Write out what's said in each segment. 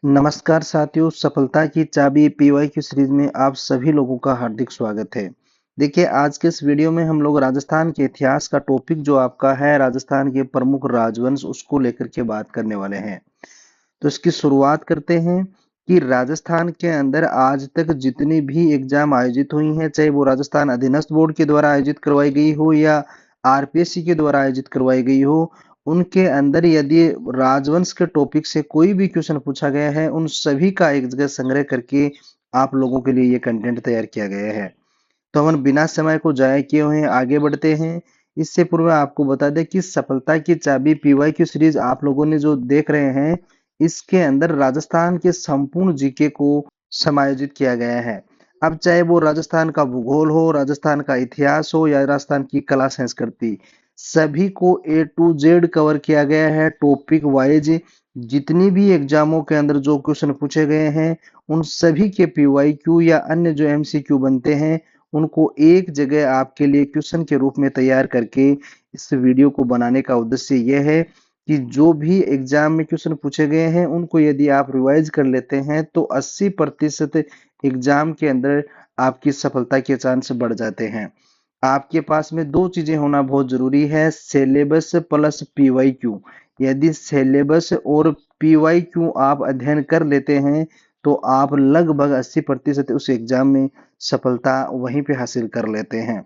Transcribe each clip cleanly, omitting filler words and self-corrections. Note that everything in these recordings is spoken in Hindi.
नमस्कार साथियों, सफलता की चाबी पीवाईक्यू सीरीज में आप सभी लोगों का हार्दिक स्वागत है। देखिए, आज के इस वीडियो में हम लोग राजस्थान के इतिहास का टॉपिक जो आपका है, राजस्थान के प्रमुख राजवंश, उसको लेकर के बात करने वाले हैं। तो इसकी शुरुआत करते हैं कि राजस्थान के अंदर आज तक जितनी भी एग्जाम आयोजित हुई हैं, चाहे वो राजस्थान अधीनस्थ बोर्ड के द्वारा आयोजित करवाई गई हो या आरपीएससी के द्वारा आयोजित करवाई गई हो, उनके अंदर यदि राजवंश के टॉपिक से कोई भी क्वेश्चन पूछा गया है, उन सभी का एक जगह संग्रह करके आप लोगों के लिए ये कंटेंट तैयार किया गया है। तो हम बिना समय को जाया किए हुए आगे बढ़ते हैं। इससे पूर्व आपको बता दें कि सफलता की चाबी पीवाईक्यू सीरीज आप लोगों ने जो देख रहे हैं, इसके अंदर राजस्थान के संपूर्ण जीके को समायोजित किया गया है। अब चाहे वो राजस्थान का भूगोल हो, राजस्थान का इतिहास हो या राजस्थान की कला संस्कृति, सभी को ए टू जेड कवर किया गया है टॉपिक वाइज। जितनी भी एग्जामों के अंदर जो क्वेश्चन पूछे गए हैं, उन सभी के पीवाईक्यू या अन्य जो एमसीक्यू बनते हैं, उनको एक जगह आपके लिए क्वेश्चन के रूप में तैयार करके इस वीडियो को बनाने का उद्देश्य यह है कि जो भी एग्जाम में क्वेश्चन पूछे गए हैं, उनको यदि आप रिवाइज कर लेते हैं तो 80% एग्जाम के अंदर आपकी सफलता के चांस बढ़ जाते हैं। आपके पास में दो चीजें होना बहुत जरूरी है, सिलेबस प्लस पीवाईक्यू। यदि सिलेबस और पीवाईक्यू आप अध्ययन कर लेते हैं तो आप लगभग 80% उस एग्जाम में सफलता वहीं पे हासिल कर लेते हैं।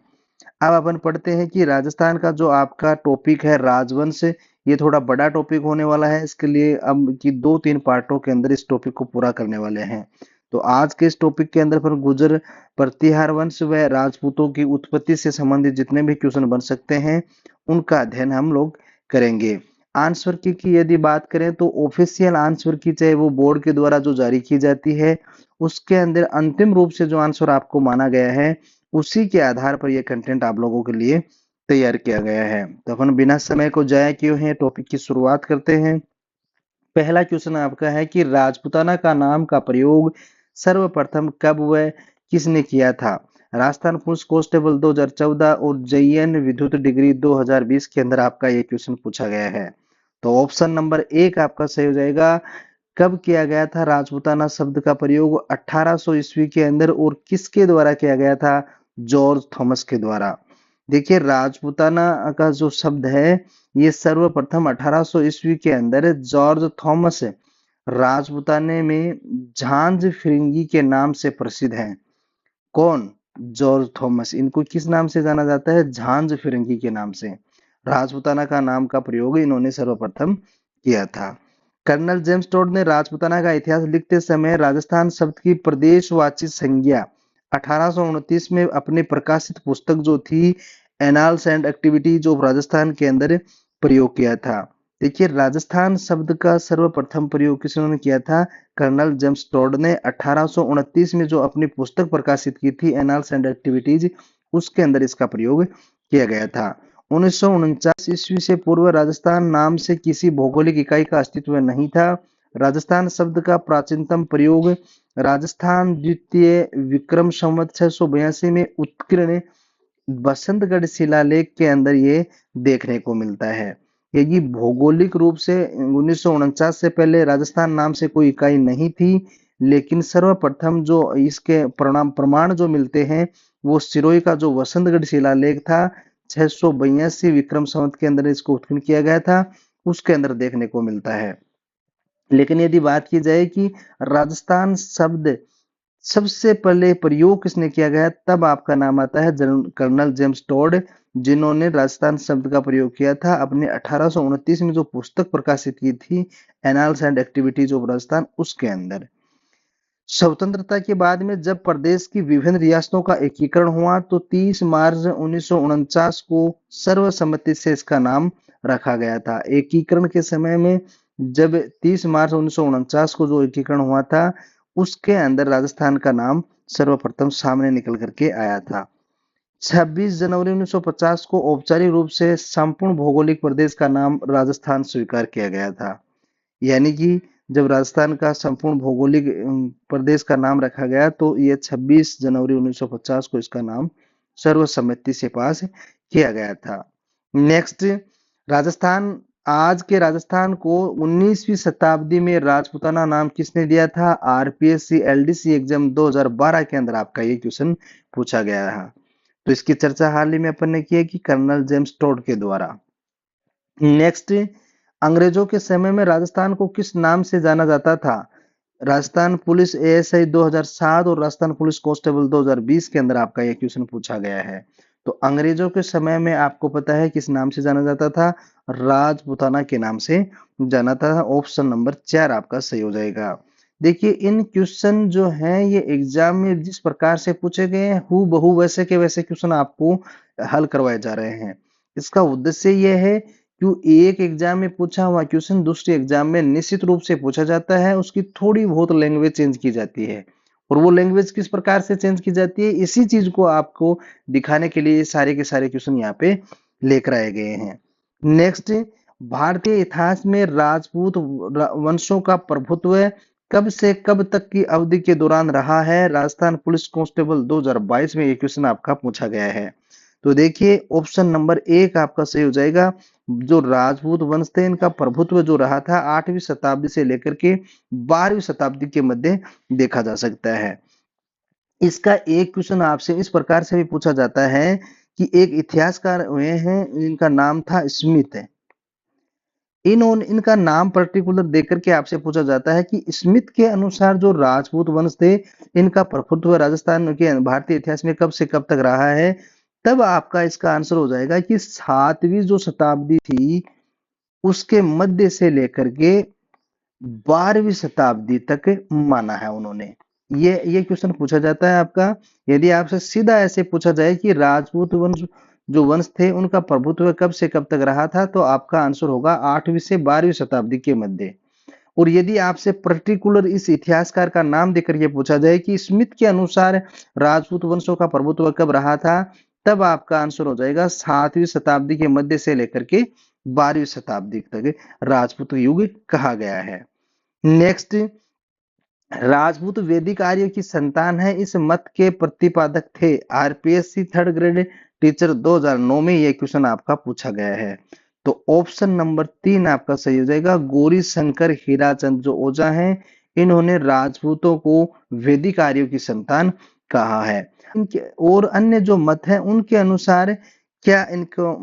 अब अपन पढ़ते हैं कि राजस्थान का जो आपका टॉपिक है राजवंश, ये थोड़ा बड़ा टॉपिक होने वाला है। इसके लिए अब की 2-3 पार्टों के अंदर इस टॉपिक को पूरा करने वाले हैं। तो आज के इस टॉपिक के अंदर पर गुर्जर प्रतिहार वंश व राजपूतों की उत्पत्ति से संबंधित जितने भी क्वेश्चन बन सकते हैं, उनका अध्ययन हम लोग करेंगे। आंसर की यदि बात करें तो ऑफिशियल आंसर की, चाहे वो बोर्ड के द्वारा जो जारी की जाती है, उसके अंदर अंतिम रूप से जो आंसर आपको माना गया है, उसी के आधार पर यह कंटेंट आप लोगों के लिए तैयार किया गया है। तो अपन बिना समय को जाया किए हैं टॉपिक की शुरुआत करते हैं। पहला क्वेश्चन आपका है कि राजपूताना का नाम का प्रयोग सर्वप्रथम कब व किसने किया था? राजस्थान पुलिस कांस्टेबल 2014 और जेईएन विद्युत डिग्री 2020 के अंदर आपका ये क्वेश्चन पूछा गया है। तो ऑप्शन नंबर एक आपका सही हो जाएगा। कब किया गया था राजपूताना शब्द का प्रयोग? 1800 ईस्वी के अंदर। और किसके द्वारा किया गया था? जॉर्ज थॉमस के द्वारा। देखिए, राजपूताना का जो शब्द है, ये सर्वप्रथम 1800 ईस्वी के अंदर जॉर्ज थॉमस राजपूताने में झांझ फिरंगी के नाम से प्रसिद्ध हैं। कौन? George Thomas. इनको किस नाम से जाना जाता है? झांझ फिरंगी के नाम से। राजपूताना का नाम का प्रयोग इन्होंने सर्वप्रथम किया था। कर्नल जेम्स टोड ने राजपूताना का इतिहास लिखते समय राजस्थान शब्द की प्रदेशवाची संज्ञा 1829 में अपने प्रकाशित पुस्तक जो थी annals and activities of Rajasthan के अंदर प्रयोग किया था। देखिए, राजस्थान शब्द का सर्वप्रथम प्रयोग किसने किया था? कर्नल जेम्स टोड ने 1829 में जो अपनी पुस्तक प्रकाशित की थी एनाल्स एंड एक्टिविटीज, उसके अंदर इसका प्रयोग किया गया था। 1949 ईस्वी से पूर्व राजस्थान नाम से किसी भौगोलिक इकाई का अस्तित्व नहीं था। राजस्थान शब्द का प्राचीनतम प्रयोग राजस्थान द्वितीय विक्रम संवत 682 में उत्कीर्ण बसंतगढ़ शिलालेख के अंदर ये देखने को मिलता है। यदि भौगोलिक रूप से 1949 से पहले राजस्थान नाम से कोई इकाई नहीं थी, लेकिन सर्वप्रथम जो इसके प्रमाण जो मिलते हैं, वो सिरोही का जो बसंतगढ़ शिलालेख था 682 विक्रम संवत के अंदर इसको उत्कीर्ण किया गया था, उसके अंदर देखने को मिलता है। लेकिन यदि बात की जाए कि राजस्थान शब्द सबसे पहले प्रयोग किसने किया गया, तब आपका नाम आता है कर्नल जेम्स टोड, जिन्होंने राजस्थान शब्द का प्रयोग किया था अपने 1829 में जो पुस्तक प्रकाशित की थी annals and activities of Rajasthan, उसके अंदर। स्वतंत्रता के बाद में जब प्रदेश की विभिन्न रियासतों का एकीकरण हुआ तो 30 मार्च 1949 को सर्वसम्मति से इसका नाम रखा गया था। एकीकरण के समय में जब 30 मार्च 1949 को जो एकीकरण हुआ था, उसके अंदर राजस्थान का नाम सर्वप्रथम सामने निकल करके आया था। 26 जनवरी 1950 को औपचारिक रूप से संपूर्ण भौगोलिक प्रदेश का नाम राजस्थान स्वीकार किया गया था। यानी कि जब राजस्थान का संपूर्ण भौगोलिक प्रदेश का नाम रखा गया तो ये 26 जनवरी 1950 को इसका नाम सर्वसम्मति से पास किया गया था। नेक्स्ट, राजस्थान आज के राजस्थान को 19वीं शताब्दी में राजपूताना नाम किसने दिया था? आरपीएससी एलडीसी एग्जाम 2012 के अंदर आपका ये क्वेश्चन पूछा गया है। तो इसकी चर्चा हाल ही में अपन ने की है कि कर्नल जेम्स टोड के द्वारा। नेक्स्ट, अंग्रेजों के समय में राजस्थान को किस नाम से जाना जाता था? राजस्थान पुलिस एएसआई 2007 और राजस्थान पुलिस कांस्टेबल 2020 के अंदर आपका यह क्वेश्चन पूछा गया है। तो अंग्रेजों के समय में आपको पता है किस नाम से जाना जाता था? राजपूताना के नाम से जाना था। ऑप्शन नंबर 4 आपका सही हो जाएगा। देखिए, इन क्वेश्चन जो हैं ये एग्जाम में जिस प्रकार से पूछे गए हैं हूबहू वैसे के वैसे क्वेश्चन आपको हल करवाए जा रहे हैं। इसका उद्देश्य यह है क्यों एक एग्जाम में पूछा हुआ क्वेश्चन दूसरे एग्जाम में निश्चित रूप से पूछा जाता है, उसकी थोड़ी बहुत लैंग्वेज चेंज की जाती है। और वो लैंग्वेज किस प्रकार से चेंज की जाती है, इसी चीज को आपको दिखाने के लिए सारे के सारे क्वेश्चन यहाँ पे लेकर आए गए हैं। नेक्स्ट, भारतीय इतिहास में राजपूत वंशों का प्रभुत्व कब से कब तक की अवधि के दौरान रहा है? राजस्थान पुलिस कांस्टेबल 2022 में ये क्वेश्चन आपका पूछा गया है। तो देखिए, ऑप्शन नंबर 1 आपका सही हो जाएगा। जो राजपूत वंश थे इनका प्रभुत्व जो रहा था 8वीं शताब्दी से लेकर के 12वीं शताब्दी के मध्य देखा जा सकता है। इसका एक क्वेश्चन आपसे इस प्रकार से भी पूछा जाता है कि एक इतिहासकार हुए हैं, इनका नाम था स्मिथ। इनका नाम पर्टिकुलर देकर के आपसे पूछा जाता है कि स्मिथ के अनुसार जो राजपूत वंश थे इनका प्रभुत्व राजस्थान के भारतीय इतिहास में कब से कब तक रहा है? तब आपका इसका आंसर हो जाएगा कि 7वीं जो शताब्दी थी उसके मध्य से लेकर के 12वीं शताब्दी तक माना है उन्होंने। ये क्वेश्चन पूछा जाता है आपका। यदि आपसे सीधा ऐसे पूछा जाए कि राजपूत वंश जो वंश थे उनका प्रभुत्व कब से कब तक रहा था, तो आपका आंसर होगा 8वीं से 12वीं शताब्दी के मध्य। और यदि आपसे पर्टिकुलर इस इतिहासकार का नाम देकर ये पूछा जाए कि स्मिथ के अनुसार राजपूत वंशों का प्रभुत्व कब रहा था, तब आपका आंसर हो जाएगा 7वीं शताब्दी के मध्य से लेकर के 12वीं शताब्दी तक राजपूत युग कहा गया है। नेक्स्ट, राजपूत वैदिक आर्य की संतान है, इस मत के प्रतिपादक थे। आरपीएससी 3rd ग्रेड टीचर 2009 में यह क्वेश्चन आपका पूछा गया है। तो ऑप्शन नंबर 3 आपका सही हो जाएगा। गौरी शंकर हीराचंद जो ओझा हैं इन्होंने राजपूतों को वैदिक आर्यों की संतान कहा है। इनके और अन्य जो मत हैं उनके अनुसार क्या इनको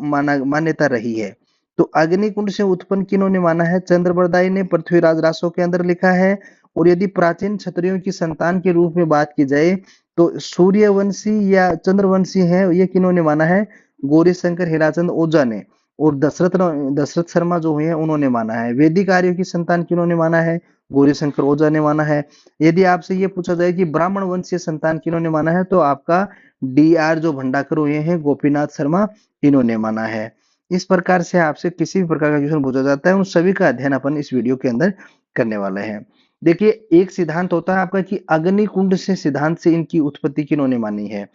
मान्यता रही है? तो अग्निकुंड से उत्पन्न किन्होंने माना है? चंद्रबरदाई ने पृथ्वीराज रासो के अंदर लिखा है। और यदि प्राचीन क्षत्रियों की संतान के रूप में बात की जाए तो सूर्यवंशी या चंद्रवंशी है, ये किन्होंने माना है? गौरीशंकर हीराचंद ओझा ने। और दशरथ शर्मा जो हुए हैं उन्होंने माना है। वैदिक आर्यों की संतान किन्होंने माना है? गौरीशंकर ओझा ने माना है। यदि आपसे ये पूछा जाए कि ब्राह्मण वंशीय संतान किन्होंने माना है, तो आपका डीआर जो भंडाकर हुए हैं गोपीनाथ शर्मा इन्होंने माना है। इस प्रकार से आपसे किसी भी प्रकार का क्वेश्चन पूछा जाता है उन सभी का अध्ययन अपन इस वीडियो के अंदर करने वाले हैं। देखिए, एक सिद्धांत होता है आपका कि अग्निकुंड से सिद्धांत से इनकी उत्पत्ति किन्होंने मानी है।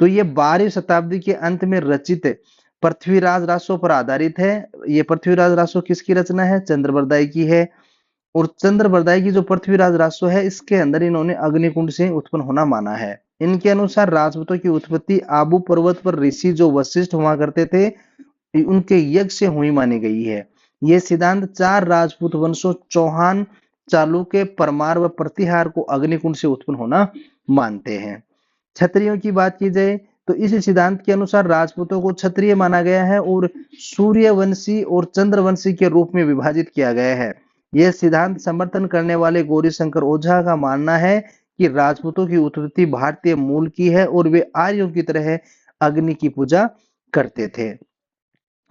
तो ये 12वीं शताब्दी के अंत में रचित पृथ्वीराज रासो पर आधारित है। ये पृथ्वीराज रासो किसकी रचना है? चंद्रबरदाई की है। और चंद्रबरदाई की जो पृथ्वीराज रासो है इसके अंदर इन्होंने अग्निकुंड से उत्पन्न होना माना है। इनके अनुसार राजपूतों की उत्पत्ति आबू पर्वत पर ऋषि जो वशिष्ठ हुआ करते थे उनके यज्ञ से हुई मानी गई है। ये सिद्धांत 4 राजपूत वंशों चौहान, चालुक्य, परमार व प्रतिहार को अग्निकुंड से उत्पन्न होना मानते हैं। क्षत्रियों की बात की जाए तो इस सिद्धांत के अनुसार राजपूतों को क्षत्रिय माना गया है और सूर्यवंशी और चंद्रवंशी के रूप में विभाजित किया गया है। यह सिद्धांत समर्थन करने वाले गौरीशंकर ओझा का मानना है कि राजपूतों की उत्पत्ति भारतीय मूल की है और वे आर्यों की तरह अग्नि की पूजा करते थे।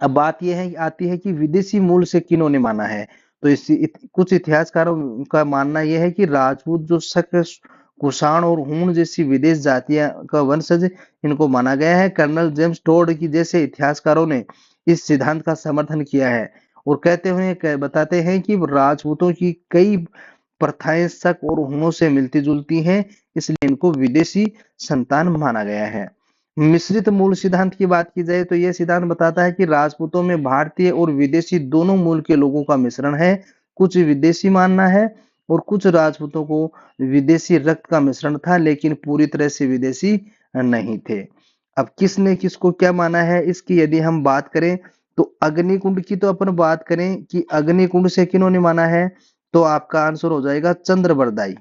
अब बात यह है आती है कि विदेशी मूल से किन्होंने माना है? तो कुछ इतिहासकारों का मानना यह है कि राजपूत जो शक, कुषाण और हूण जैसी विदेश जातियां का वंशज इनको माना गया है। कर्नल जेम्स टोड की जैसे इतिहासकारों ने इस सिद्धांत का समर्थन किया है और कहते हुए बताते हैं कि राजपूतों की कई प्रथाएं शक और हूणों से मिलती जुलती हैं, इसलिए इनको विदेशी संतान माना गया है। मिश्रित मूल सिद्धांत की बात की जाए तो यह सिद्धांत बताता है कि राजपूतों में भारतीय और विदेशी दोनों मूल के लोगों का मिश्रण है। कुछ विदेशी मानना है और कुछ राजपूतों को विदेशी रक्त का मिश्रण था, लेकिन पूरी तरह से विदेशी नहीं थे। अब किसने किसको क्या माना है इसकी यदि हम बात करें तो अग्निकुंड की तो अपन बात करें कि अग्निकुंड से किन्होंने माना है, तो आपका आंसर हो जाएगा चंद्रबरदाई।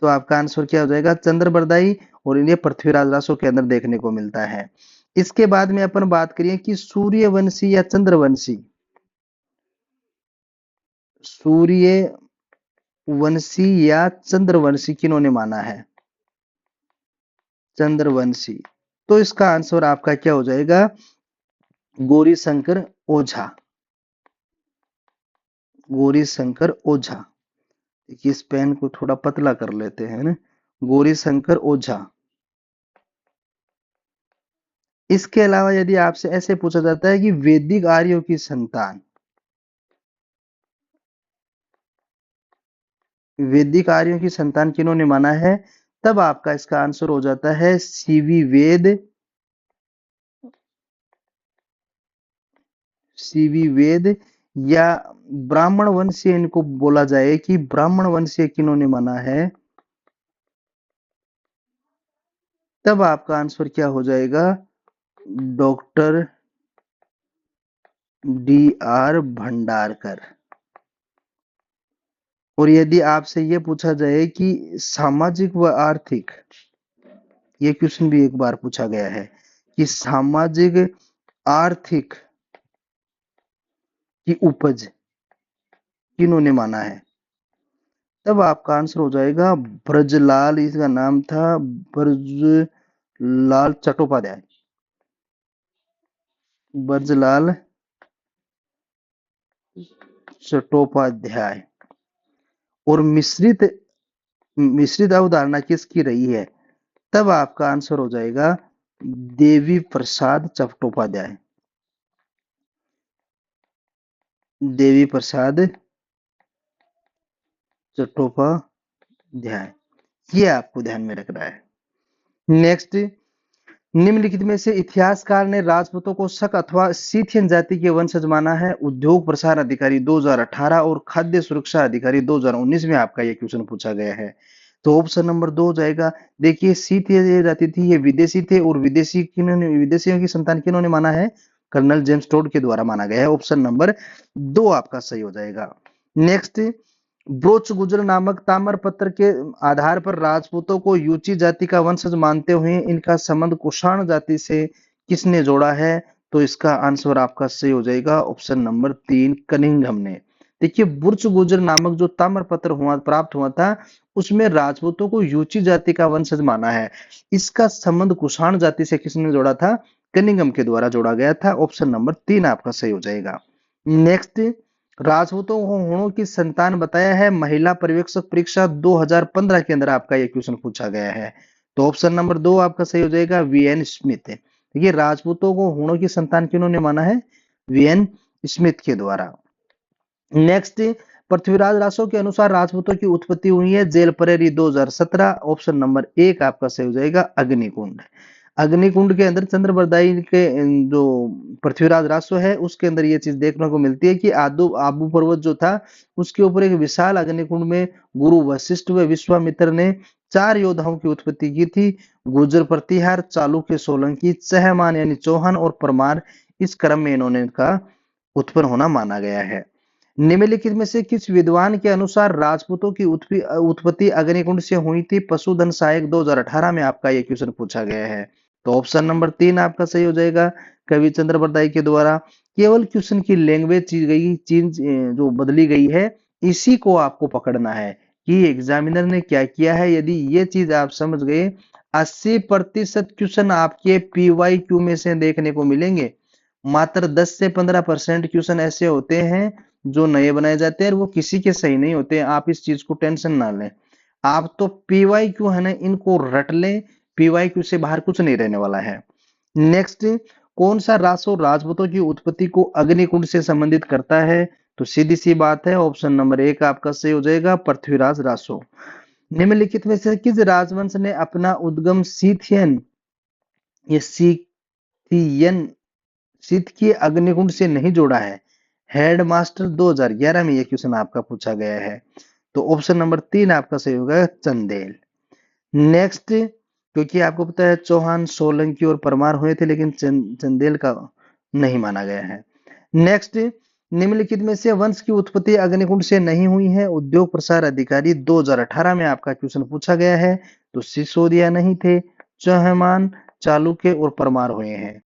तो आपका आंसर क्या हो जाएगा, चंद्रबरदाई। और इन्हें पृथ्वीराज रासो के अंदर देखने को मिलता है। इसके बाद में अपन बात करिए कि सूर्यवंशी या चंद्रवंशी, सूर्यवंशी या चंद्रवंशी किन्होंने माना है, चंद्रवंशी। तो इसका आंसर आपका क्या हो जाएगा, गौरी शंकर ओझा। गौरी शंकर ओझा। देखिए इस पेन को थोड़ा पतला कर लेते हैं ना, गौरी शंकर ओझा। इसके अलावा यदि आपसे ऐसे पूछा जाता है कि वैदिक आर्यों की संतान, वैदिक आर्यों की संतान किन्होंने माना है, तब आपका इसका आंसर हो जाता है सीवी वेद, सीवी वेद। या ब्राह्मण वंशीय इनको बोला जाए कि ब्राह्मण वंशीय किन्होंने माना है, तब आपका आंसर क्या हो जाएगा, डॉक्टर डी आर भंडारकर। और यदि आपसे यह पूछा जाए कि सामाजिक व आर्थिक, ये क्वेश्चन भी एक बार पूछा गया है कि सामाजिक आर्थिक की उपज किन्होंने माना है, तब आपका आंसर हो जाएगा ब्रजलाल, इसका नाम था ब्रजलाल चट्टोपाध्याय। ब्रजलाल चट्टोपाध्याय। और मिश्रित मिश्रित अवधारणा किसकी रही है, तब आपका आंसर हो जाएगा देवी प्रसाद चट्टोपाध्याय। देवी प्रसाद चट्टोपाध्याय, ये आपको ध्यान में रखना है। नेक्स्ट, निम्नलिखित में से इतिहासकार ने राजपूतों को शक अथवा सीथियन जाति के वंशज माना है। उद्योग प्रसार अधिकारी 2018 और खाद्य सुरक्षा अधिकारी 2019 में आपका यह क्वेश्चन पूछा गया है। तो ऑप्शन नंबर 2 हो जाएगा। देखिए सीथियन जाति थी, ये विदेशी थे और विदेशियों की संतान किन्होंने माना है, कर्नल जेम्स टोड के द्वारा माना गया है। ऑप्शन नंबर 2 आपका सही हो जाएगा। नेक्स्ट, ब्रोच गुजर नामक ताम्रपत्र के आधार पर राजपूतों को यूची जाति का वंशज मानते हुए इनका संबंध कुषाण जाति से किसने जोड़ा है, तो इसका आंसर आपका सही हो जाएगा ऑप्शन नंबर 3 कनिंघम ने। देखिए बुर्च गुजर नामक जो ताम्रपत्र प्राप्त हुआ था, उसमें राजपूतों को यूची जाति का वंशज माना है। इसका संबंध कुषाण जाति से किसने जोड़ा था, कनिंघम के द्वारा जोड़ा गया था। ऑप्शन नंबर 3 आपका सही हो जाएगा। नेक्स्ट, राजपूतों को हुणों की संतान बताया है। महिला पर्यवेक्षक परीक्षा 2015 के अंदर आपका यह क्वेश्चन पूछा गया है। तो ऑप्शन नंबर 2 आपका सही हो जाएगा वीएन स्मिथ। देखिए राजपूतों को हुणों की संतान किन्होंने माना है, वीएन स्मिथ के द्वारा। नेक्स्ट, पृथ्वीराज रासो के अनुसार राजपूतों की उत्पत्ति हुई है जेल परेरी 2017। ऑप्शन नंबर 1 आपका सही हो जाएगा अग्निकुंड। अग्निकुंड के अंदर चंद्रबरदाई के जो पृथ्वीराज रासो है उसके अंदर ये चीज देखने को मिलती है कि आबू पर्वत जो था उसके ऊपर एक विशाल अग्निकुंड में गुरु वशिष्ठ व विश्वामित्र ने 4 योद्धाओं की उत्पत्ति की थी। गुर्जर प्रतिहार, चालुक्य सोलंकी, चहमान यानी चौहान और परमार, इस क्रम में इन्होंने का उत्पन्न होना माना गया है। निम्नलिखित में से किस विद्वान के अनुसार राजपूतों की उत्पत्ति अग्निकुंड से हुई थी। पशुधन सहायक 2018 में आपका यह क्वेश्चन पूछा गया है। तो ऑप्शन नंबर 3 आपका सही हो जाएगा कवि चंद्रबरदाई के द्वारा। केवल क्वेश्चन की लैंग्वेज चीज जो बदली गई है, इसी को आपको पकड़ना है कि एग्जामिनर ने क्या किया है। यदि ये चीज आप समझ गए, 80% क्वेश्चन आपके PYQ में से देखने को मिलेंगे। मात्र 10 से 15% क्वेश्चन ऐसे होते हैं जो नए बनाए जाते हैं और वो किसी के सही नहीं होते। आप इस चीज को टेंशन ना लें, आप तो PYQ है ना, इनको रट लें। PYQ से बाहर कुछ नहीं रहने वाला है। नेक्स्ट, कौन सा रासो राजपूतों की उत्पत्ति को अग्निकुंड से संबंधित करता है, तो सीधी सी बात है ऑप्शन नंबर 1 आपका सही हो जाएगा पृथ्वीराज रासो। निम्नलिखित में से किस राजवंश ने अपना उद्गम सीथियन ये सीथियन सीथ की अग्निकुंड से नहीं जोड़ा है। हेडमास्टर 2011 में यह क्वेश्चन आपका पूछा गया है। तो ऑप्शन नंबर 3 आपका सही होगा चंदेल। नेक्स्ट, क्योंकि आपको पता है चौहान, सोलंकी और परमार हुए थे, लेकिन चंदेल का नहीं माना गया है। नेक्स्ट, निम्नलिखित में से वंश की उत्पत्ति अग्निकुंड से नहीं हुई है। उद्योग प्रसार अधिकारी 2018 में आपका क्वेश्चन पूछा गया है। तो सिसोदिया नहीं थे, चौहान, चालुक्य और परमार हुए हैं।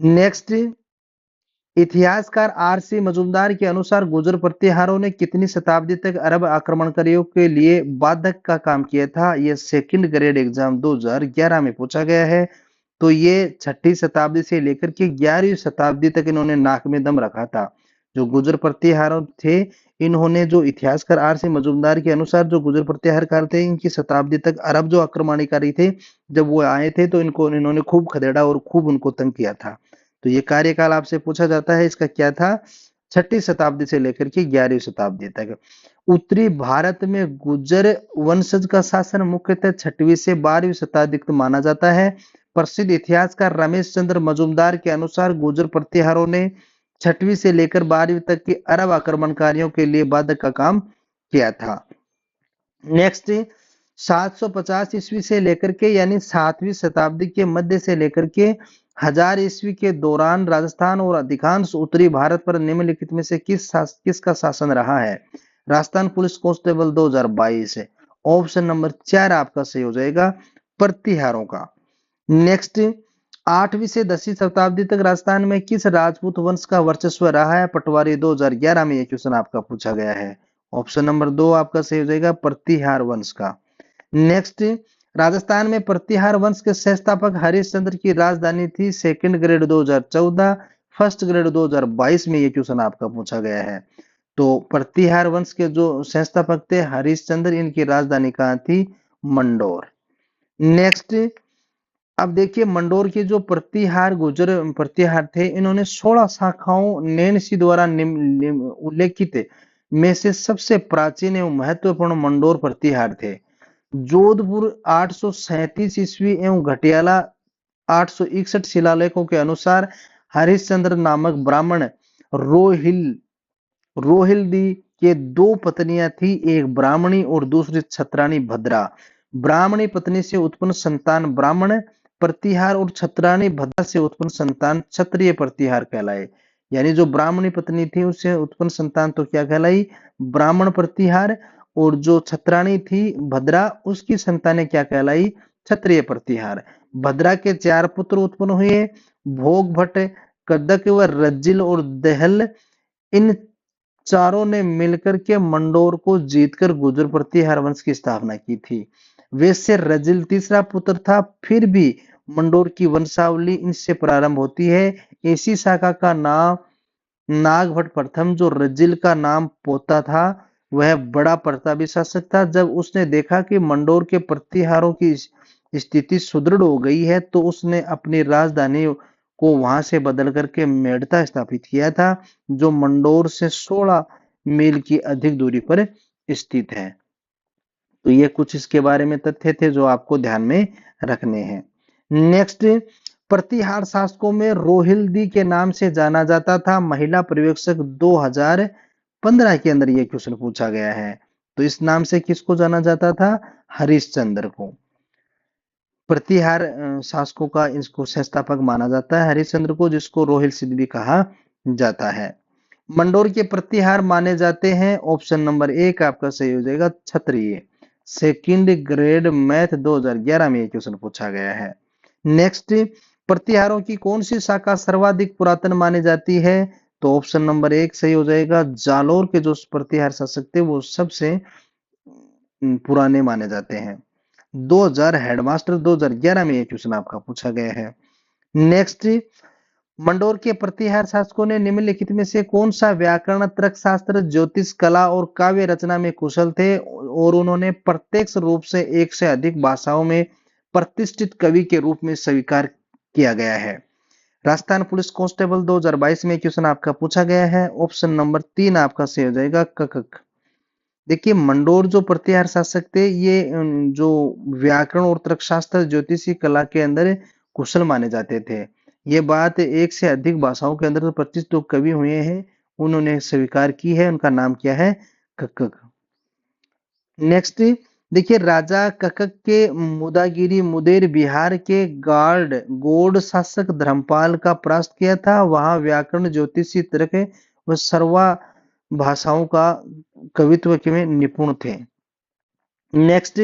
नेक्स्ट, इतिहासकार आर.सी. मजूमदार के अनुसार गुर्जर प्रतिहारों ने कितनी शताब्दी तक अरब आक्रमणकारियों के लिए बाधक का काम किया था? यह सेकंड ग्रेड एग्जाम 2011 में पूछा गया है। तो ये 6ठी शताब्दी से लेकर के 11वीं शताब्दी तक इन्होंने नाक में दम रखा था। जो गुर्जर प्रतिहारों थे, इन्होंने, जो इतिहासकार आर.सी. मजूमदार के अनुसार जो गुर्जर प्रतिहारकार थे, इनकी शताब्दी तक अरब जो आक्रमणकारी थे, जब वो आए थे तो इन्होंने खूब खदेड़ा और खूब उनको तंग किया था। तो ये कार्यकाल आपसे पूछा जाता है, इसका क्या था? 6ठी शताब्दी से लेकर के 11वीं शताब्दी तक। उत्तरी भारत में गुर्जर वंशज का शासन मुख्यतः 6वीं से 12वीं शताब्दी तक माना जाता है। प्रसिद्ध इतिहासकार रमेश चंद्र मजूमदार के अनुसार गुर्जर प्रतिहारों ने 6वीं से लेकर 12वीं तक के अरब आक्रमणकारियों के लिए बाधक का काम किया था। नेक्स्ट, 750 ईस्वी से लेकर के यानी 7वीं शताब्दी के मध्य से लेकर के 1000 ईस्वी के दौरान राजस्थान और अधिकांश उत्तरी भारत पर निम्नलिखित में से किसका शासन रहा है? राजस्थान पुलिस कांस्टेबल 2022 है। ऑप्शन नंबर 4 आपका सही हो जाएगा, प्रतिहारों का। नेक्स्ट, 8वीं से 10वीं शताब्दी तक राजस्थान में किस राजपूत वंश का वर्चस्व रहा है? पटवारी 2011 में यह क्वेश्चन आपका पूछा गया है। ऑप्शन नंबर 2 आपका सही हो जाएगा, प्रतिहार वंश का। नेक्स्ट, राजस्थान में प्रतिहार वंश के संस्थापक हरिश्चंद्र की राजधानी थी। सेकंड ग्रेड 2014, फर्स्ट ग्रेड 2022 में ये क्वेश्चन आपका पूछा गया है। तो प्रतिहार वंश के जो संस्थापक थे हरिश्चंद्र, इनकी राजधानी कहाँ थी? मंडोर। नेक्स्ट, अब देखिए मंडोर के जो प्रतिहार गुर्जर प्रतिहार थे, इन्होंने 16 शाखाओं नैनसी द्वारा उल्लेखित में से सबसे प्राचीन एवं महत्वपूर्ण मंडोर प्रतिहार थे। जोधपुर 837 ईस्वी एवं घटियाला 861 शिलालेखों के अनुसार हरिश्चंद्र नामक ब्राह्मण रोहिल्दी के 2 पत्नियां थी, एक ब्राह्मणी और दूसरी छत्राणी भद्रा। ब्राह्मणी पत्नी से उत्पन्न संतान ब्राह्मण प्रतिहार और छत्राणी भद्रा से उत्पन्न संतान क्षत्रिय प्रतिहार कहलाए। यानी जो ब्राह्मणी पत्नी थी उससे उत्पन्न संतान तो क्या कहलाई? ब्राह्मण प्रतिहार। और जो छत्राणी थी भद्रा, उसकी संतानें क्या कहलाई? क्षत्रिय प्रतिहार। भद्रा के 4 पुत्र उत्पन्न हुए, भोग भट्ट, कदक व रज्जिल और दहल। इन चारों ने मिलकर के मंडोर को जीतकर गुर्जर प्रतिहार वंश की स्थापना की थी। वैसे रजिल तीसरा पुत्र था, फिर भी मंडोर की वंशावली इनसे प्रारंभ होती है। इसी शाखा का नाम नागभट्ट प्रथम, जो रजिल का नाम पोता था, वह बड़ा प्रतापी शासक था। जब उसने देखा कि मंडोर के प्रतिहारों की स्थिति सुदृढ़ हो गई है, तो उसने अपनी राजधानी को वहां से बदल करके मेड़ता स्थापित किया था, जो मंडोर से 16 मील की अधिक दूरी पर स्थित है। तो ये कुछ इसके बारे में तथ्य थे जो आपको ध्यान में रखने हैं। नेक्स्ट, प्रतिहार शासकों में रोहिल्दी के नाम से जाना जाता था। महिला पर्यवेक्षक 2015 के अंदर ये क्वेश्चन पूछा गया है। तो इस नाम से किसको जाना जाता था? हरिश्चंद्र को। प्रतिहार शासकों का इसको संस्थापक माना जाता है हरिश्चंद्र को, जिसको रोहिल सिद्ध भी कहा जाता है। मंडोर के प्रतिहार माने जाते हैं। ऑप्शन नंबर 1 आपका सही हो जाएगा, क्षत्रिय। सेकंड ग्रेड मैथ 2011 में क्वेश्चन पूछा गया है। नेक्स्ट, प्रतिहारों की कौन सी शाखा सर्वाधिक पुरातन मानी जाती है? तो ऑप्शन नंबर 1 सही हो जाएगा, जालोर के जो प्रतिहार शासक थे वो सबसे पुराने माने जाते हैं। 2000 हेडमास्टर 2011 में ये क्वेश्चन आपका पूछा गया है। नेक्स्ट, मंडोर के प्रतिहार शासकों ने निम्नलिखित में से कौन सा व्याकरण, तर्कशास्त्र, ज्योतिष, कला और काव्य रचना में कुशल थे और उन्होंने प्रत्यक्ष रूप से एक से अधिक भाषाओं में प्रतिष्ठित कवि के रूप में स्वीकार किया गया है? राजस्थान पुलिस कांस्टेबल 2022 में क्वेश्चन आपका पूछा गया है। ऑप्शन नंबर 3 आपका सही हो जाएगा, ककक। देखिए मंडोर जो प्रतिहार शासक थे, ये जो व्याकरण और तर्कशास्त्र, ज्योतिषी कला के अंदर कुशल माने जाते थे। ये बात एक से अधिक भाषाओं के अंदर प्रतिष्ठित जो कवि हुए हैं उन्होंने स्वीकार की है। उनका नाम क्या है? कक्कक। नेक्स्ट, देखिए राजा ककक के मुदागिरी मुदेर बिहार के गौड़ शासक धर्मपाल का परास्त किया था। वहां व्याकरण, ज्योतिषी, तर्क व सर्वा भाषाओं का कवित्व में निपुण थे। नेक्स्ट,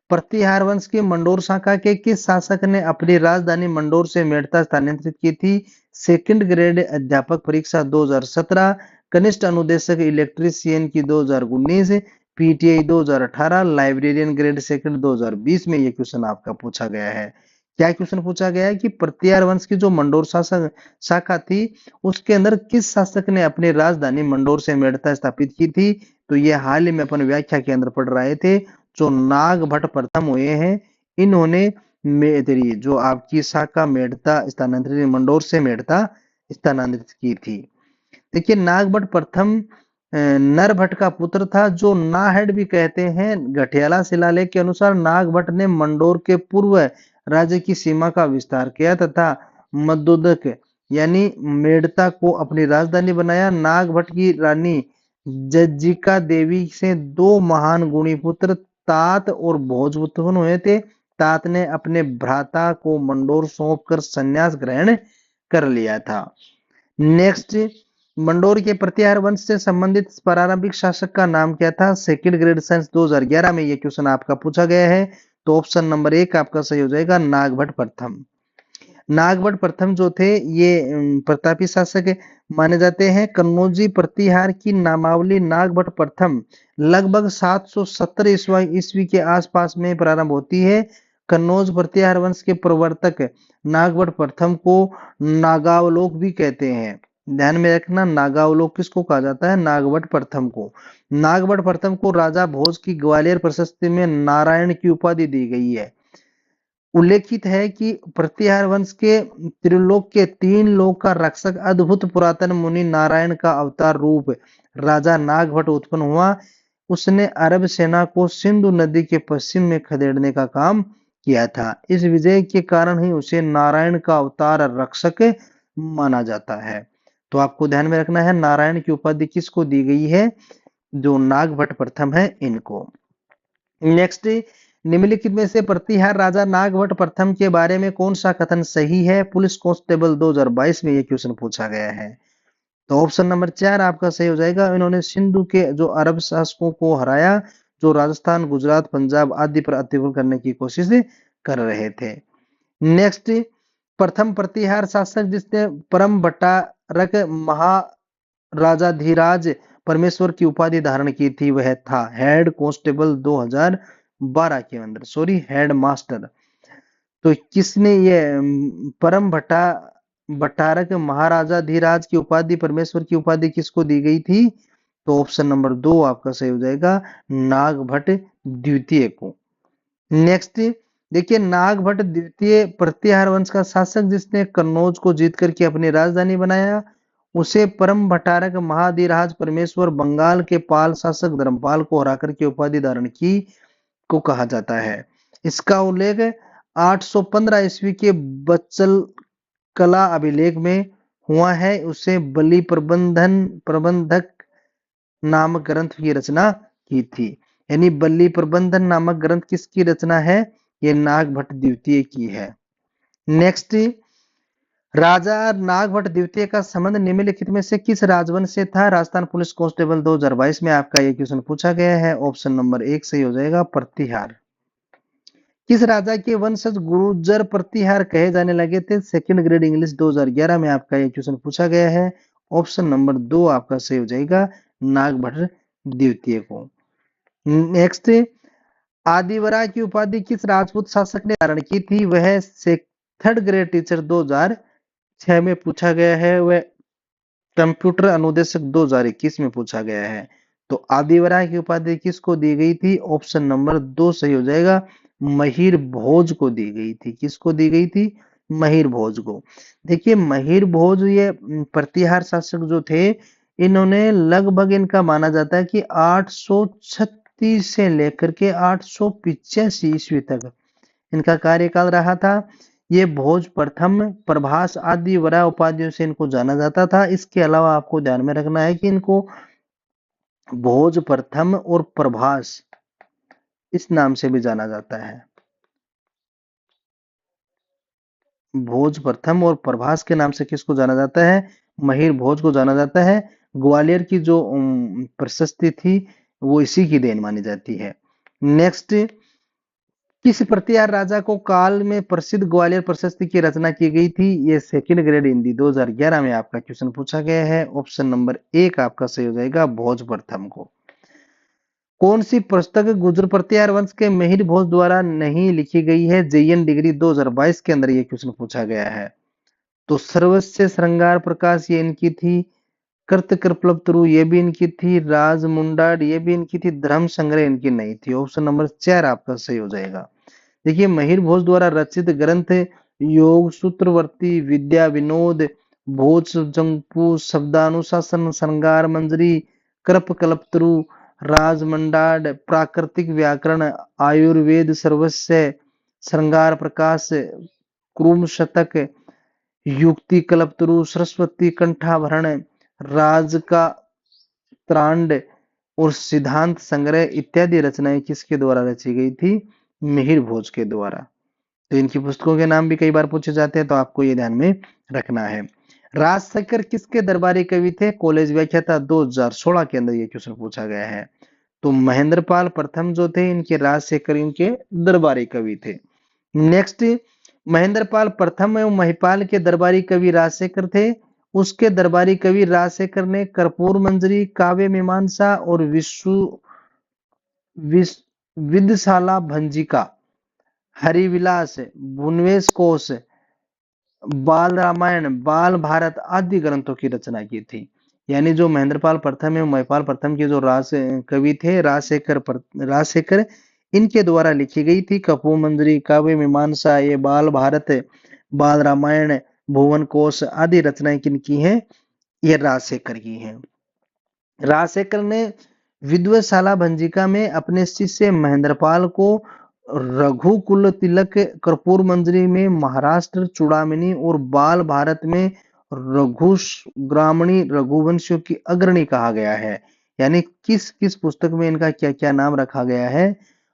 प्रतिहार वंश के मंडोर शाखा के किस शासक ने अपनी राजधानी मंडोर से मेड़ता स्थानांतरित की थी? सेकंड ग्रेड अध्यापक परीक्षा 2017, कनिष्ठ अनुदेशक इलेक्ट्रीशियन की 2019, पीटीआई 2018, लाइब्रेरियन ग्रेड सेकंड 2020 में ये क्वेश्चन आपका पूछा गया है। क्या क्वेश्चन पूछा गया है कि प्रतिहार वंश की जो मंडोर शासक शाखा थी उसके अंदर किस शासक ने अपनी राजधानी मंडोर से मेड़ता स्थापित की थी? तो ये हाल ही में अपन व्याख्या के अंदर पढ़ रहे थे। जो नागभट्ट प्रथम हुए हैं, इन्होंने तेरी जो आपकी शाखा मेड़ता स्थानांतरित मंडोर से मेड़ता स्थानांतरित की थी। देखिए नागभट्ट प्रथम नरभट्ट का पुत्र था, जो नाहड़ भी कहते हैं। गठियाला शिलालेख के अनुसार नागभट्ट ने मंडोर के पूर्व राज्य की सीमा का विस्तार किया तथा मदोदक यानी मेड़ता को अपनी राजधानी बनाया। नागभट्ट की रानी जज्जिका देवी से दो महान गुणी पुत्र तात और भोज उत्पन्न हुए थे। तात ने अपने भ्राता को मंडोर सौंपकर संन्यास ग्रहण कर लिया था। नेक्स्ट, मंडोर के प्रतिहार वंश से संबंधित प्रारंभिक शासक का नाम क्या था? सेकंड ग्रेड साइंस 2011 में ये क्वेश्चन आपका पूछा गया है। तो ऑप्शन नंबर 1 आपका सही हो जाएगा, नागभट्ट प्रथम। नागभट्ट प्रथम जो थे ये प्रतापी शासक माने जाते हैं। कन्नौजी प्रतिहार की नामावली नागभट्ट प्रथम लगभग 770 ईस्वी के आसपास में प्रारंभ होती है। कन्नौज प्रतिहार वंश के प्रवर्तक नागभट्ट प्रथम को नागावलोक भी कहते हैं। ध्यान में रखना, नागावलोक किसको कहा जाता है? नागभट्ट प्रथम को। नागभट्ट प्रथम को राजा भोज की ग्वालियर प्रशस्ति में नारायण की उपाधि दी गई है। उल्लेखित है कि प्रतिहार वंश के त्रिलोक के 3 लोक का रक्षक अद्भुत पुरातन मुनि नारायण का अवतार रूप राजा नागभट्ट उत्पन्न हुआ। उसने अरब सेना को सिंधु नदी के पश्चिम में खदेड़ने का काम किया था। इस विजय के कारण ही उसे नारायण का अवतार रक्षक माना जाता है। तो आपको ध्यान में रखना है, नारायण की उपाधि किसको दी गई है? जो नागभट्ट प्रथम है इनको। नेक्स्ट, निम्नलिखित में से प्रतिहार राजा नागभट्ट प्रथम के बारे में कौन सा कथन सही है? पुलिस कांस्टेबल 2022 में यह क्वेश्चन पूछा गया है। तो ऑप्शन नंबर 4 आपका सही हो जाएगा। इन्होंने सिंधु के जो अरब शासकों को हराया, जो राजस्थान, गुजरात, पंजाब आदि पर अतिक्रमण करने की कोशिश कर रहे थे। नेक्स्ट, प्रथम प्रतिहार शासक जिसने परम भट्टारक महाराजाधिराज परमेश्वर की उपाधि धारण की थी वह था हेड कांस्टेबल 2012 के अंदर, सॉरी हेड मास्टर। तो किसने ये परम भट्टारक महाराजाधिराज की उपाधि, परमेश्वर की उपाधि किसको दी गई थी? तो ऑप्शन नंबर 2 आपका सही हो जाएगा, नागभट्ट द्वितीय को। नेक्स्ट, देखिए नागभट्ट द्वितीय प्रतिहार वंश का शासक जिसने कन्नौज को जीत करके अपनी राजधानी बनाया, उसे परम भट्टारक महाधिराज परमेश्वर बंगाल के पाल शासक धर्मपाल को हराकर के उपाधि धारण की को कहा जाता है। इसका उल्लेख 815 ईस्वी के बच्चल कला अभिलेख में हुआ है। उसे बलि प्रबंधक नामक ग्रंथ की रचना की थी। यानी बल्ली प्रबंधन नामक ग्रंथ किसकी रचना है? ये नागभट्ट द्वितीय की है। नेक्स्ट, राजा नागभट्ट द्वितीय का संबंध निम्नलिखित में से किस राजवंश से था? राजस्थान पुलिस कांस्टेबल 2022 में आपका यह क्वेश्चन पूछा गया है। ऑप्शन नंबर 1 सही हो जाएगा, प्रतिहार। किस राजा के वंशज गुर्जर प्रतिहार कहे जाने लगे थे? सेकंड ग्रेड इंग्लिश 2011 में आपका यह क्वेश्चन पूछा गया है। ऑप्शन नंबर 2 आपका सही हो जाएगा, नागभट्ट द्वितीय को। नेक्स्ट, आदिवरा की उपाधि किस राजपूत शासक ने धारण की थी? वह थर्ड ग्रेड टीचर 2006 में पूछा गया है। वह कंप्यूटर अनुदेशक 2021 में पूछा गया है। तो आदिवरा की उपाधि किसको दी गई थी? ऑप्शन नंबर 2 सही हो जाएगा, महिर भोज को दी गई थी। किसको दी गई थी? महिर भोज को। देखिए महिर भोज ये प्रतिहार शासक जो थे, इन्होंने लगभग इनका माना जाता है कि 836 से लेकर के 885 ईस्वी तक इनका कार्यकाल रहा था। ये भोज प्रथम, प्रभास आदि वरा उपाधियों से इनको जाना जाता था। इसके अलावा आपको ध्यान में रखना है कि इनको भोज प्रथम और प्रभास इस नाम से भी जाना जाता है। भोज प्रथम और प्रभास के नाम से किसको जाना जाता है? महिर भोज को जाना जाता है। ग्वालियर की जो प्रशस्ति थी वो इसी की देन मानी जाती है। नेक्स्ट, किस प्रतिहार राजा को काल में प्रसिद्ध ग्वालियर प्रशस्ति की रचना की गई थी? ये सेकंड ग्रेड हिंदी 2011 में आपका क्वेश्चन पूछा गया है। ऑप्शन नंबर 1 आपका सही हो जाएगा, भोज प्रथम को। कौन सी पुस्तक गुर्जर प्रतिहार वंश के मिहिर भोज द्वारा नहीं लिखी गई है? जेईएन डिग्री 2022 के अंदर ये क्वेश्चन पूछा गया है। तो सर्वस्व श्रृंगार प्रकाश ये इनकी थी, कृत कृपलप्तरु ये भी इनकी थी, राज मुंडाड ये भी इनकी थी, धर्म संग्रह इनकी नहीं थी। ऑप्शन नंबर 4 आपका सही हो जाएगा। देखिए, महिर भोज द्वारा रचित ग्रंथ योग सूत्रवर्ती, विद्या विनोद, भोज जंपू, शब्दानुशासन, श्रृंगार मंजरी, कृप कल्पतरु, राजमंडाड, प्राकृतिक व्याकरण, आयुर्वेद सर्वस्व, श्रृंगार प्रकाश, क्रूम शतक, युक्ति कल्पतरु, सरस्वती कंठाभरण, राज का त्रांड और सिद्धांत संग्रह इत्यादि रचनाएं किसके द्वारा रची गई थी? मिहिर भोज के द्वारा। तो इनकी पुस्तकों के नाम भी कई बार पूछे जाते हैं, तो आपको ये ध्यान में रखना है। राजशेखर किसके दरबारी कवि थे? कॉलेज व्याख्याता 2016 के अंदर ये क्वेश्चन पूछा गया है। तो महेंद्रपाल प्रथम जो थे इनके राजशेखर इनके दरबारी कवि थे। नेक्स्ट, महेंद्रपाल प्रथम एवं महिपाल के दरबारी कवि राजशेखर थे। उसके दरबारी कवि राजशेखर ने कर्पूर मंजरी, काव्य मीमांसा और विद्यशाला भंजिका, हरिविलास, भुनवेश कोश, बाल रामायण, बाल भारत आदि ग्रंथों की रचना की थी। यानी जो महेंद्रपाल प्रथम एवं महिपाल प्रथम के जो राज कवि थे राजशेखर इनके द्वारा लिखी गई थी कपूर मंजरी, काव्य मीमांसा, ये बाल भारत, बाल रामायण, भुवन कोश आदि रचनाएं किनकी हैं? ये राजशेखर की हैं। राजशेखर ने विद्वशाला भंजिका में अपने शिष्य महेंद्रपाल को रघुकुल तिलक, कर्पूर मंजरी में महाराष्ट्र चूड़ामणि और बाल भारत में ग्रामणी रघुवंशियों की अग्रणी कहा गया है। यानी किस किस पुस्तक में इनका क्या क्या नाम रखा गया है?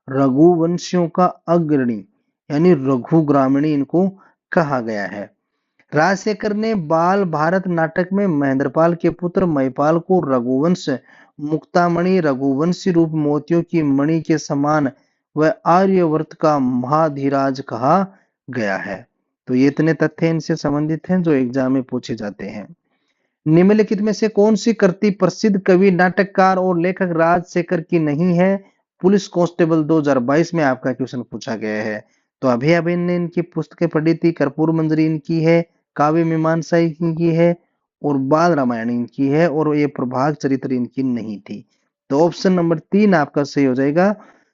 रघुवंशियों का अग्रणी यानी रघु ग्रामणी इनको कहा गया है। राजशेखर ने बाल भारत नाटक में महेंद्रपाल के पुत्र महिपाल को रघुवंश, मुक्तामणि, रघुवंशी रूप मोतियों की मणि के समान व आर्यवर्त का महाधीराज कहा गया है। तो ये इतने तथ्य इनसे संबंधित हैं जो एग्जाम में पूछे जाते हैं। निम्नलिखित में से कौन सी कृति प्रसिद्ध कवि, नाटककार और लेखक राजशेखर की नहीं है? पुलिस कांस्टेबल 2022 में आपका क्वेश्चन पूछा गया है। तो अभी अभी ने इनकी पुस्तकें पढ़ी थी, कर्पूर मंजरी इनकी है, काव्य मीमांसा इनकी है और बाल रामायण इनकी है, और ये प्रभाग चरित्र इनकी नहीं थी। तो ऑप्शन नंबर 3 आपका सही हो जाएगा,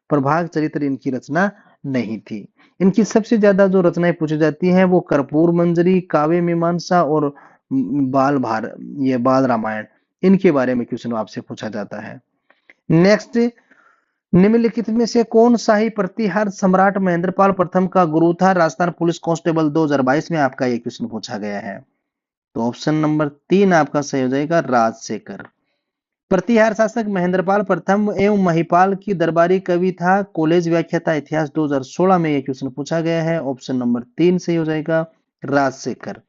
प्रभाग चरित्र इनकी रचना नहीं थी। इनकी सबसे ज्यादा जो रचनाएं पूछी जाती हैं वो कर्पूर मंजरी, काव्य मीमांसा और ये बाल रामायण, इनके बारे में क्वेश्चन आपसे पूछा जाता है। नेक्स्ट, निम्नलिखित में से कौन शाही प्रतिहार सम्राट महेंद्रपाल प्रथम का गुरु था? राजस्थान पुलिस कांस्टेबल 2022 में आपका ये क्वेश्चन पूछा गया है। तो ऑप्शन नंबर 3 आपका सही हो जाएगा, राजशेखर। प्रतिहार शासक महेंद्रपाल प्रथम एवं महिपाल की दरबारी कवि था। कॉलेज व्याख्याता इतिहास 2016 में यह क्वेश्चन पूछा गया है। ऑप्शन नंबर 3 सही हो जाएगा, राजशेखर।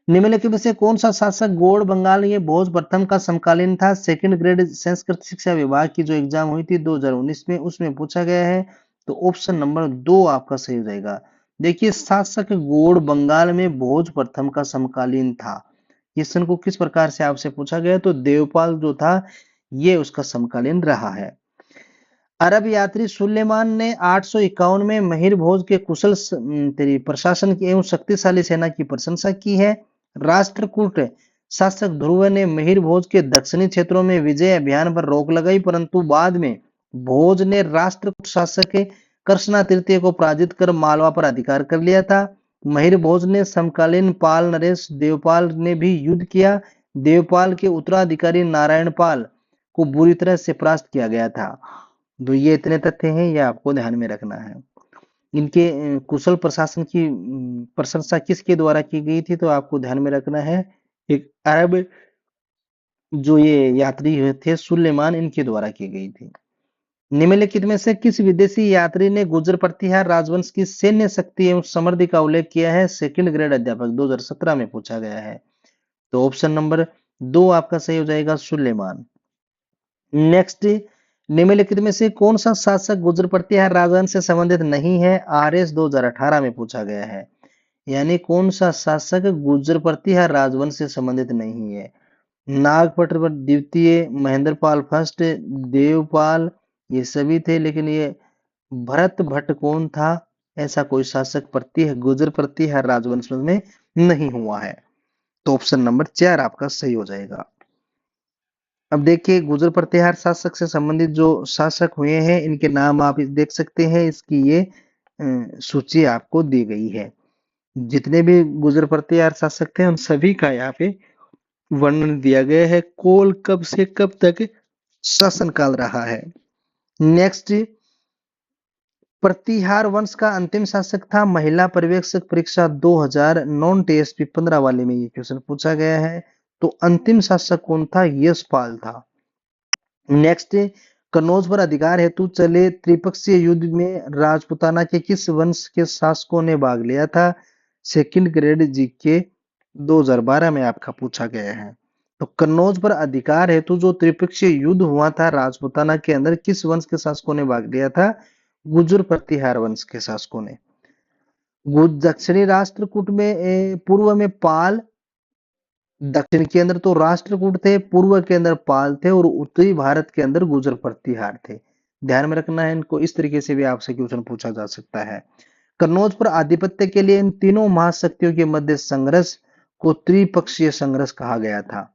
निम्नलिखित में से कौन सा शासक गौड़ बंगाल ये भोज प्रथम का समकालीन था? सेकंड ग्रेड संस्कृत शिक्षा विभाग की जो एग्जाम हुई थी 2019 में, उसमें पूछा गया है। तो ऑप्शन नंबर 2 आपका सही हो जाएगा। देखिए, शासक गौड़ बंगाल में भोज प्रथम का समकालीन था। क्वेश्चन को किस प्रकार से आपसे पूछा गया? तो देवपाल जो था ये उसका समकालीन रहा है। अरब यात्री सुलेमान ने 851 में महिर भोज के कुशल प्रशासन की एवं शक्तिशाली सेना की प्रशंसा की है। राष्ट्रकूट शासक ध्रुव ने महिर भोज के दक्षिणी क्षेत्रों में विजय अभियान पर रोक लगाई, परंतु बाद में भोज ने राष्ट्रकूट शासक कृष्णा तृतीय को पराजित कर मालवा पर अधिकार कर लिया था। महिर भोज ने समकालीन पाल नरेश देवपाल ने भी युद्ध किया। देवपाल के उत्तराधिकारी नारायण पाल को बुरी तरह से परास्त किया गया था। तो ये इतने तथ्य हैं, ये आपको ध्यान में रखना है। इनके कुशल प्रशासन की प्रशंसा किसके द्वारा की गई थी? तो आपको ध्यान में रखना है, एक अरब जो ये यात्री थे सुलेमान, इनके द्वारा की गई थी। निम्नलिखित में से किस विदेशी यात्री ने गुर्जर प्रतिहार राजवंश की सैन्य शक्ति एवं समृद्धि का उल्लेख किया है? सेकंड ग्रेड अध्यापक 2017 में पूछा गया है। तो ऑप्शन नंबर 2 आपका सही हो जाएगा, सुलेमान। नेक्स्ट, निम्नलिखित में से कौन सा शासक गुर्जर प्रतिहार राजवंश से संबंधित नहीं है? आरएस 2018 में पूछा गया है। यानी कौन सा शासक गुर्जर प्रतिहार राजवंश से संबंधित नहीं है? नागपट द्वितीय, महेंद्रपाल फर्स्ट, देवपाल, ये सभी थे, लेकिन ये भरत भट्ट कौन था? ऐसा कोई शासक गुर्जर प्रतिहार राजवंश में नहीं हुआ है। तो ऑप्शन नंबर 4 आपका सही हो जाएगा। अब देखिए, गुर्जर प्रतिहार शासक से संबंधित जो शासक हुए हैं, इनके नाम आप देख सकते हैं। इसकी ये सूची आपको दी गई है। जितने भी गुर्जर प्रतिहार शासक थे, उन सभी का यहाँ पे वर्णन दिया गया है। कौन कब से कब तक शासनकाल रहा है। नेक्स्ट, प्रतिहार वंश का अंतिम शासक था महिला पर्यवेक्षक परीक्षा 2000 नॉन टीएसपी 15 वाले में ये क्वेश्चन पूछा गया है। तो अंतिम शासक कौन था? यशपाल था। नेक्स्ट, कन्नौज पर अधिकार हेतु चले त्रिपक्षीय युद्ध में राजपुताना के किस वंश के शासकों ने भाग लिया था? सेकंड ग्रेड जीके 2012 में आपका पूछा गया है। तो कन्नौज पर अधिकार हेतु जो त्रिपक्षीय युद्ध हुआ था राजपुताना के अंदर, किस वंश के शासकों ने भाग लिया था? गुर्जर प्रतिहार वंश के शासकों ने। दक्षिणी राष्ट्रकूट में पूर्व में पाल, दक्षिण के अंदर तो राष्ट्रकूट थे, पूर्व के अंदर पाल थे, और उत्तरी भारत के अंदर गुर्जर प्रतिहार थे। ध्यान में रखना है इनको। इस तरीके से भी आपसे क्वेश्चन पूछा जा सकता है। कन्नौज पर आधिपत्य के लिए इन तीनों महाशक्तियों के मध्य संघर्ष को त्रिपक्षीय संघर्ष कहा गया था।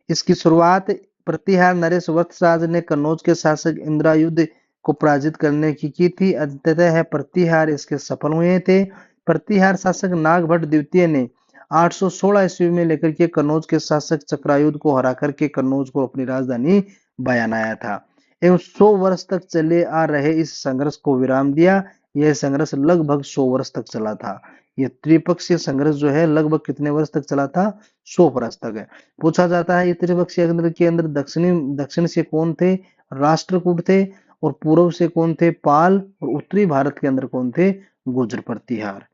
इसकी शुरुआत प्रतिहार नरेश वत्सराज ने कन्नौज के शासक इंद्रायुध को पराजित करने की थी। अंततः प्रतिहार इसके सफल हुए थे। प्रतिहार शासक नागभट्ट द्वितीय ने 816 ईस्वी में लेकर के कन्नौज के शासक चक्रायुध को हरा करके कन्नौज को अपनी राजधानी बनाया था एवं 100 वर्ष तक चले आ रहे इस संघर्ष को विराम दिया। यह संघर्ष लगभग 100 वर्ष तक चला था। यह त्रिपक्षीय संघर्ष जो है लगभग कितने वर्ष तक चला था? 100 वर्ष तक है। पूछा जाता है ये त्रिपक्षीय के अंदर दक्षिण से कौन थे? राष्ट्रकूट थे। और पूर्व से कौन थे? पाल। और उत्तरी भारत के अंदर कौन थे? गुर्जर प्रतिहार।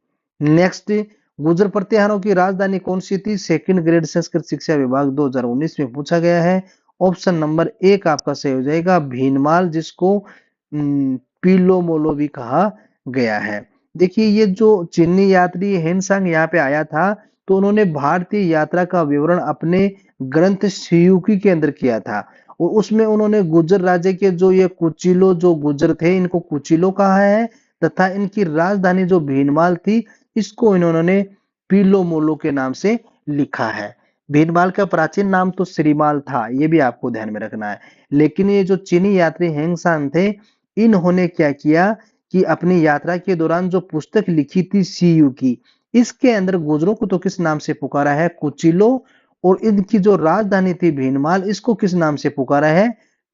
नेक्स्ट, गुर्जर प्रतिहारों की राजधानी कौन सी थी? सेकंड ग्रेड संस्कृत शिक्षा विभाग 2019 में पूछा गया है। ऑप्शन नंबर 1 आपका सही हो जाएगा, भीनमाल, जिसको पीलोमोलो भी कहा गया है। देखिए, ये जो चीनी यात्री हेनसांग यहाँ पे आया था, तो उन्होंने भारतीय यात्रा का विवरण अपने ग्रंथ सियुकी के अंदर किया था, और उसमें उन्होंने गुर्जर राज्य के जो ये कुचिलो जो गुर्जर थे, इनको कुचिलो कहा है, तथा इनकी राजधानी जो भीनमाल थी, इसको इन्होंने पीलोमोलो के नाम से लिखा है। भीनमाल का प्राचीन नाम तो श्रीमाल था, ये भी आपको ध्यान में रखना है। लेकिन ये जो चीनी यात्री हेंगसान थे, इन्होंने क्या किया कि अपनी यात्रा के दौरान जो पुस्तक लिखी थी सीयू की, इसके अंदर गुर्जरों को तो किस नाम से पुकारा है? कुचिलो। और इनकी जो राजधानी थी भीनमाल, इसको किस नाम से पुकारा है?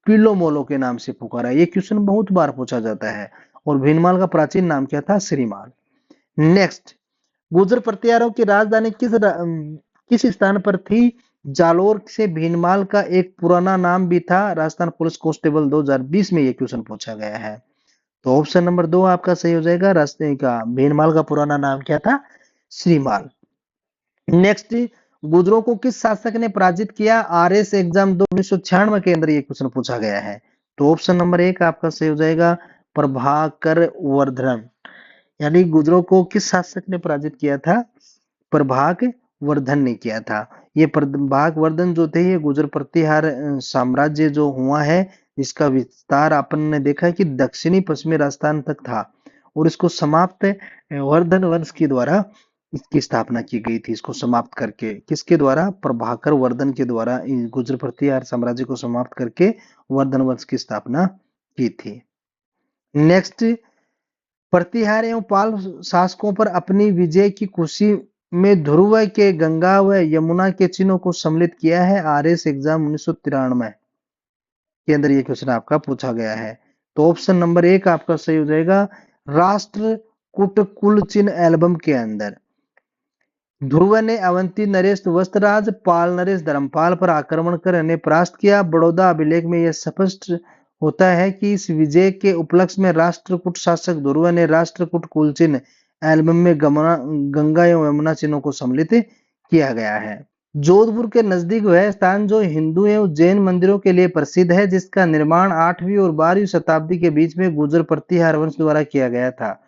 पीलोमोलो के नाम से पुकारा है। ये क्वेश्चन बहुत बार पूछा जाता है। और भीनमाल का प्राचीन नाम क्या था? श्रीमाल। नेक्स्ट, गुर्जर प्रतिहारों की राजधानी किस स्थान पर थी? जालोर से भीनमाल का एक पुराना नाम भी था। राजस्थान पुलिस कांस्टेबल 2020 में ये क्वेश्चन पूछा गया है। तो ऑप्शन नंबर 2 आपका सही हो जाएगा। रास्ते का भीनमाल का पुराना नाम क्या था? श्रीमाल। नेक्स्ट, गुर्जरों को किस शासक ने पराजित किया? आरएस एग्जाम 1996 के अंदर ये क्वेश्चन पूछा गया है। तो ऑप्शन नंबर 1 आपका सही हो जाएगा, प्रभाकर वर्धन। यानी गुर्जरों को किस शासक ने पराजित किया था? प्रभाग वर्धन ने किया था। ये प्रभाग वर्धन जो थे, ये गुर्जर प्रतिहार साम्राज्य जो हुआ है, इसका विस्तार अपन ने देखा है कि दक्षिणी पश्चिमी राजस्थान तक था, और इसको समाप्त वर्धन वंश के द्वारा इसकी स्थापना की गई थी। इसको समाप्त करके किसके द्वारा? प्रभाकर वर्धन के द्वारा गुर्जर प्रतिहार साम्राज्य को समाप्त करके वर्धन वंश की स्थापना की थी। नेक्स्ट, प्रतिहार एवं पाल शासकों पर अपनी विजय की खुशी में ध्रुव के गंगा व यमुना के चिन्हों को सम्मिलित किया है। आरएस एग्जाम 1993 के अंदर ये क्वेश्चन आपका पूछा गया है। तो ऑप्शन नंबर 1 आपका सही हो जाएगा, राष्ट्रकूट कुल चिन्ह एल्बम के अंदर ध्रुव ने अवंती नरेश वस्त्रराज, पाल नरेश धर्मपाल पर आक्रमण कर इन्हें परास्त किया। बड़ौदा अभिलेख में यह स्पष्ट होता है कि इस विजय के उपलक्ष्य में राष्ट्रकूट शासक ध्रुव ने राष्ट्रकूट कुलचिन्ह एल्बम में गंगा एवं यमुना चिन्हों को सम्मिलित किया गया है। जोधपुर के नजदीक वह स्थान जो हिंदू एवं जैन मंदिरों के लिए प्रसिद्ध है, जिसका निर्माण 8वीं और 12वीं शताब्दी के बीच में गुर्जर प्रतिहार वंश द्वारा किया गया था।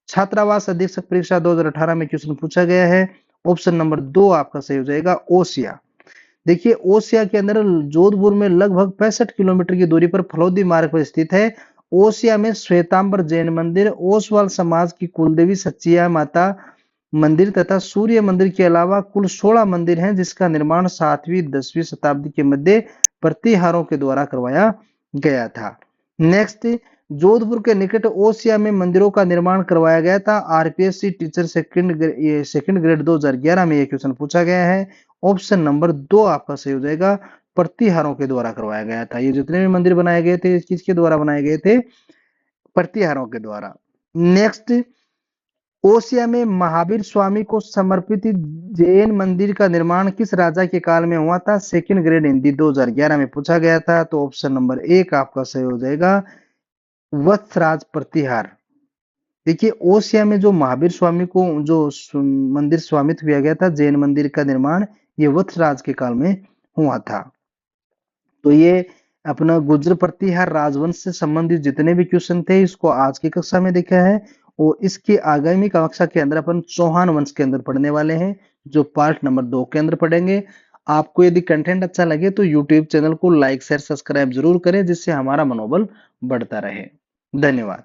छात्रावास अधीक्षक परीक्षा 2018 में क्वेश्चन पूछा गया है। ऑप्शन नंबर 2 आपका सही हो जाएगा, ओसिया। देखिए ओसिया के अंदर जोधपुर में लगभग 65 किलोमीटर की दूरी पर फलौदी मार्ग पर स्थित है। ओसिया में श्वेतांबर जैन मंदिर, ओसवाल समाज की कुलदेवी सच्चिया माता मंदिर तथा सूर्य मंदिर के अलावा कुल 16 मंदिर हैं, जिसका निर्माण 7वीं 10वीं शताब्दी के मध्य प्रतिहारों के द्वारा करवाया गया था। नेक्स्ट, जोधपुर के निकट ओसिया में मंदिरों का निर्माण करवाया गया था। आरपीएससी टीचर सेकंड ग्रेड 2011 में यह क्वेश्चन पूछा गया है। ऑप्शन नंबर 2 आपका सही हो जाएगा, प्रतिहारों के द्वारा करवाया गया था। ये जितने भी मंदिर बनाए गए थे किसके द्वारा बनाए गए थे? प्रतिहारों के द्वारा। नेक्स्ट, ओसिया में महावीर स्वामी को समर्पित जैन मंदिर का निर्माण किस राजा के काल में हुआ था? सेकंड ग्रेड हिंदी 2011 में पूछा गया था। तो ऑप्शन नंबर 1 आपका सही हो जाएगा, वत्सराज प्रतिहार। देखिए ओसिया में जो महावीर स्वामी को जो मंदिर स्वामित्व किया गया था जैन मंदिर का निर्माण, ये वत्सराज के काल में हुआ था। तो ये अपना गुर्जर प्रतिहार राजवंश से संबंधित जितने भी क्वेश्चन थे इसको आज की कक्षा में देखा है, और इसके आगामी कक्षा के अंदर अपन चौहान वंश के अंदर पढ़ने वाले हैं, जो पार्ट नंबर 2 के अंदर पढ़ेंगे। आपको यदि कंटेंट अच्छा लगे तो यूट्यूब चैनल को लाइक शेयर सब्सक्राइब जरूर करें, जिससे हमारा मनोबल बढ़ता रहे। धन्यवाद।